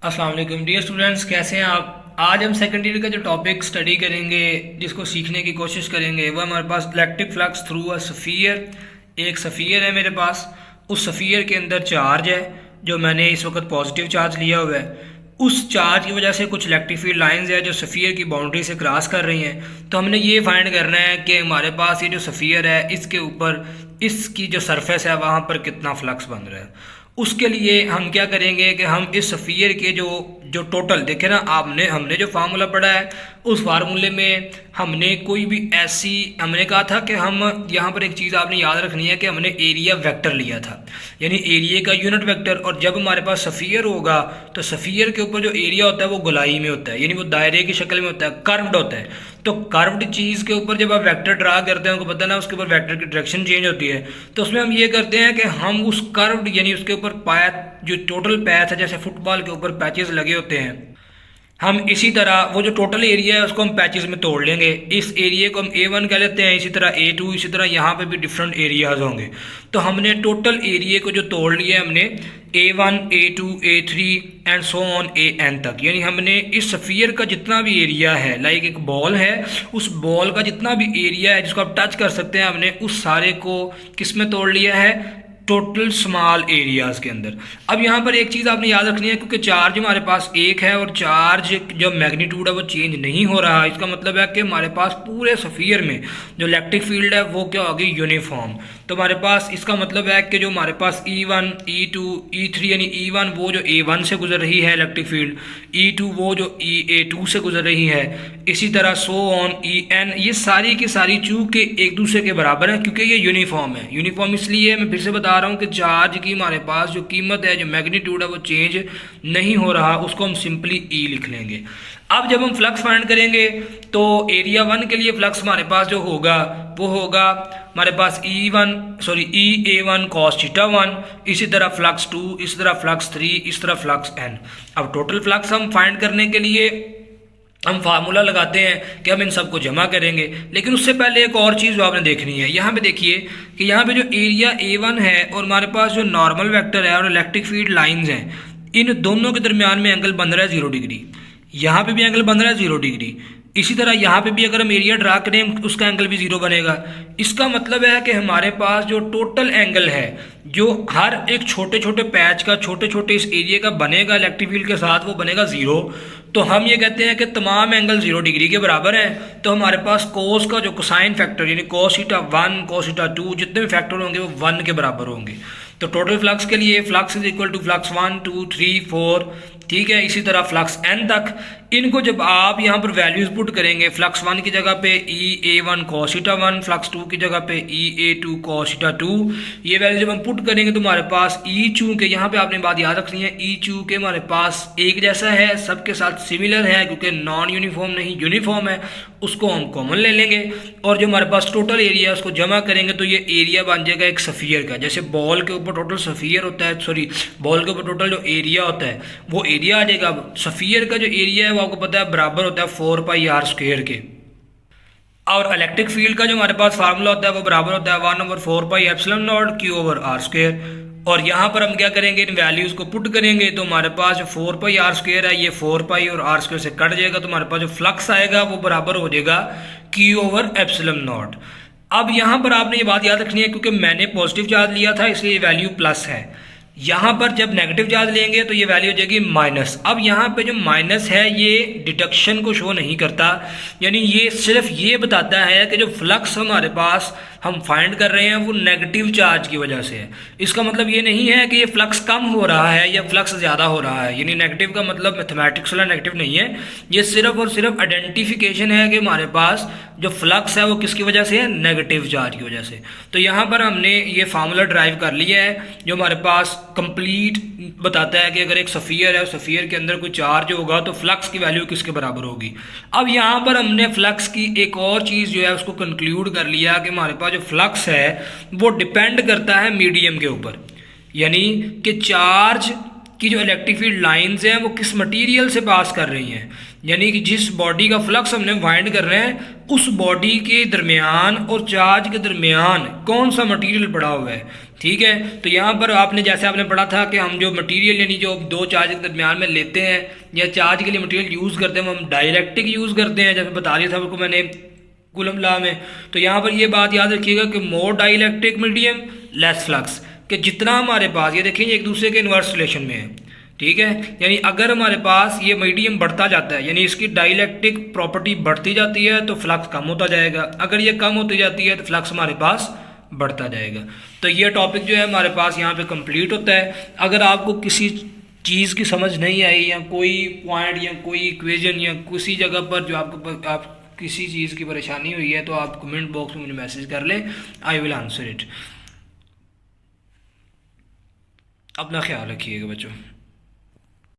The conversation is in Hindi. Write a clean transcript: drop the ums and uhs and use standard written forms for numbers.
अस्सलाम वालेकुम डियर स्टूडेंट्स, कैसे हैं आप। आज हम सेकेंड ईयर का जो टॉपिक स्टडी करेंगे, जिसको सीखने की कोशिश करेंगे, वो हमारे पास electric flux through a sphere. एक सफ़ियर है मेरे पास, उस सफ़ियर के अंदर चार्ज है जो मैंने इस वक्त पॉजिटिव चार्ज लिया हुआ है। उस चार्ज की वजह से कुछ इलेक्ट्रिक फील्ड लाइंस है जो सफ़ियर की बाउंड्री से क्रॉस कर रही हैं। तो हमने ये फाइंड करना है कि हमारे पास ये जो सफ़ियर है इसके ऊपर इसकी जो सरफेस है वहाँ पर कितना फ्लक्स बन रहा है। उसके लिए हम क्या करेंगे कि हम इस सफ़ियर के जो जो टोटल देखे ना, आपने हमने जो फार्मूला पढ़ा है उस फार्मूले में हमने कोई भी ऐसी हमने कहा था कि हम यहाँ पर एक चीज़ आपने याद रखनी है कि हमने एरिया वेक्टर लिया था, यानी एरिया का यूनिट वेक्टर। और जब हमारे पास सफ़ियर होगा तो सफ़ियर के ऊपर जो एरिया होता है वो गोलाई में होता है, यानी वो दायरे की शक्ल में होता है, कर्व्ड होता है। तो कर्व्ड चीज़ के ऊपर जब आप वेक्टर ड्रा करते हैं, उनको पता ना उसके ऊपर वेक्टर की डायरेक्शन चेंज होती है। तो उसमें हम ये करते हैं कि हम उस कर्व्ड यानी उसके ऊपर पैथ, जो टोटल पैथ है, जैसे फुटबॉल के ऊपर पैचेस लगे होते हैं, हम इसी तरह वो जो टोटल एरिया है उसको हम पैचेस में तोड़ लेंगे। इस एरिया को हम A1 कह लेते हैं, इसी तरह A2, इसी तरह यहाँ पे भी डिफरेंट एरियाज होंगे। तो हमने टोटल एरिया को जो तोड़ लिया है हमने A1, A2, A3 and so on AN तक, यानी हमने इस सफ़ियर का जितना भी एरिया है, लाइक एक बॉल है, उस बॉल का जितना भी एरिया है जिसको आप टच कर सकते हैं, हमने उस सारे को किस में तोड़ लिया है, टोटल स्मॉल एरियाज़ के अंदर। अब यहाँ पर एक चीज़ आपने याद रखनी है, क्योंकि चार्ज हमारे पास एक है और चार्ज जो मैग्नीट्यूड है वो चेंज नहीं हो रहा। इसका मतलब है कि हमारे पास पूरे सफ़ियर में जो इलेक्ट्रिक फील्ड है वो क्या होगी, यूनिफॉर्म। तो हमारे पास इसका मतलब है कि जो हमारे पास E1, E2, E3, यानी E1 वो जो A1 से गुजर रही है इलेक्ट्रिक फील्ड, E2 वो जो A2 से गुजर रही है, इसी तरह सो ऑन EN, ये सारी की सारी चूँकि एक दूसरे के बराबर है क्योंकि ये यूनिफॉर्म है। यूनिफॉर्म इसलिए मैं फिर से बता रहा हूँ कि चार्ज की हमारे पास जो कीमत है, जो मैग्नीट्यूड है वो चेंज नहीं हो रहा, उसको हम सिंपली E लिख लेंगे। अब जब हम फ्लक्स फाइंड करेंगे तो एरिया 1 के लिए फ्लक्स हमारे पास जो होगा वो होगा हमारे पास EA1 cos थीटा 1, इसी तरह फ्लक्स 2, इसी तरह फ्लक्स 3, इस तरह फ्लक्स n। अब टोटल फ्लक्स हम फाइंड करने के लिए हम फार्मूला लगाते हैं कि हम इन सबको जमा करेंगे, लेकिन उससे पहले एक और चीज़ जो आपने देखनी है, यहाँ पे देखिए कि यहाँ पे जो एरिया A1 है और हमारे पास जो नॉर्मल वेक्टर है और इलेक्ट्रिक फील्ड लाइंस हैं, इन दोनों के दरमियान में एंगल बन रहा है 0 डिग्री। यहाँ पे भी एंगल बन रहा है 0 डिग्री। इसी तरह यहाँ पे भी अगर हम एरिया ड्रा करें उसका एंगल भी 0 बनेगा। इसका मतलब है कि हमारे पास जो टोटल एंगल है, जो हर एक छोटे छोटे पैच का, छोटे छोटे इस एरिया का बनेगा इलेक्ट्रिक फील्ड के साथ, वो बनेगा 0। तो हम ये कहते हैं कि तमाम एंगल 0 डिग्री के बराबर हैं। तो हमारे पास कोस का जो कोसाइन फैक्टर, यानी कोस थीटा 1, कोस थीटा 2, जितने भी फैक्टर होंगे वो 1 के बराबर होंगे। तो टोटल फ्लक्स के लिए flux is equal to flux 1, 2, 3, 4, ठीक है, इसी तरह फ्लक्स n तक। इनको जब आप यहाँ पर वैल्यूज पुट करेंगे, फ्लक्स 1 की जगह पे EA1 cos थीटा 1, फ्लक्स 2 की जगह पे EA2 cos थीटा 2, ये वैल्यू जब हम पुट करेंगे तो हमारे पास E चूँकि यहाँ पे आपने बात याद रखनी है, E चूँकि हमारे पास एक जैसा है, सबके साथ सिमिलर है, क्योंकि नॉन यूनिफॉर्म नहीं यूनिफॉर्म है, उसको हम कॉमन ले लेंगे। और जो हमारे पास टोटल एरिया है उसको जमा करेंगे तो ये एरिया बन जाएगा एक सफ़ियर का। जैसे बॉल के ऊपर टोटल सफ़ियर होता है, बॉल के ऊपर टोटल जो एरिया होता है वो एरिया आ जाएगा। सफ़ियर का जो एरिया है वो आपको पता है बराबर होता है 4πr² के। और इलेक्ट्रिक फील्ड का जो हमारे पास फार्मूला होता है वो बराबर होता है 1/4πε0 Q/r²। और यहाँ पर हम क्या करेंगे, इन वैल्यूज़ को पुट करेंगे तो हमारे पास जो 4πr² है, ये 4π और r² से कट जाएगा, तो हमारे पास जो फ्लक्स आएगा वो बराबर हो जाएगा Q/ε0। अब यहाँ पर आपने ये बात याद रखनी है, क्योंकि मैंने पॉजिटिव चार्ज लिया था इसलिए ये वैल्यू प्लस है। यहाँ पर जब नेगेटिव चार्ज लेंगे तो ये वैल्यू हो जाएगी माइनस। अब यहाँ पे जो माइनस है ये डिडक्शन को शो नहीं करता, यानी ये सिर्फ ये बताता है कि जो फ्लक्स हमारे पास हम फाइंड कर रहे हैं वो नेगेटिव चार्ज की वजह से है। इसका मतलब ये नहीं है कि ये फ्लक्स कम हो रहा है या फ्लक्स ज़्यादा हो रहा है, यानी नेगेटिव का मतलब मैथमेटिक्स वाला नेगेटिव नहीं है, ये सिर्फ और सिर्फ आइडेंटिफिकेशन है कि हमारे पास जो फ्लक्स है वो किसकी वजह से है, नेगेटिव चार्ज की वजह से। तो यहाँ पर हमने ये फार्मूला ड्राइव कर लिया है जो हमारे पास कंप्लीट बताता है कि अगर एक सफ़ियर है, सफ़ियर के अंदर कोई चार्ज होगा तो फ्लक्स की वैल्यू किसके बराबर होगी। अब यहाँ पर हमने फ्लक्स की एक और चीज़ जो है उसको कंक्लूड कर लिया कि हमारे पास जो फ्लक्स है वो डिपेंड करता है मीडियम के ऊपर, यानी कि चार्ज कि जो इलेक्ट्रिक फील्ड लाइंस हैं वो किस मटेरियल से पास कर रही हैं, यानी कि जिस बॉडी का फ्लक्स हमने फाइंड कर रहे हैं उस बॉडी के दरमियान और चार्ज के दरमियान कौन सा मटेरियल पड़ा हुआ है। ठीक है, तो यहाँ पर आपने जैसे आपने पढ़ा था कि हम जो मटेरियल यानी जो दो चार्ज के दरमियान में लेते हैं या चार्ज के लिए मटेरियल यूज़ करते हैं वो हम डाइलेक्ट्रिक यूज़ करते हैं, जैसे बता दिया था आपको मैंने कूलम लॉ में। तो यहाँ पर ये बात याद रखिएगा कि मोर डाइलेक्ट्रिक मीडियम लेस फ्लक्स, कि जितना हमारे पास ये देखेंगे एक दूसरे के इन्वर्स रिलेशन में है। ठीक है, यानी अगर हमारे पास ये मीडियम बढ़ता जाता है यानी इसकी डाइलेक्ट्रिक प्रॉपर्टी बढ़ती जाती है तो फ्लक्स कम होता जाएगा, अगर ये कम होती जाती है तो फ्लक्स हमारे पास बढ़ता जाएगा। तो ये टॉपिक जो है हमारे पास यहाँ पे कंप्लीट होता है। अगर आपको किसी चीज़ की समझ नहीं आई या कोई पॉइंट या कोई इक्वेशन या किसी जगह पर जो आप किसी चीज़ की परेशानी हुई है तो आप कमेंट बॉक्स में मुझे मैसेज कर लें, आई विल आंसर इट। अपना ख्याल रखिएगा बच्चों।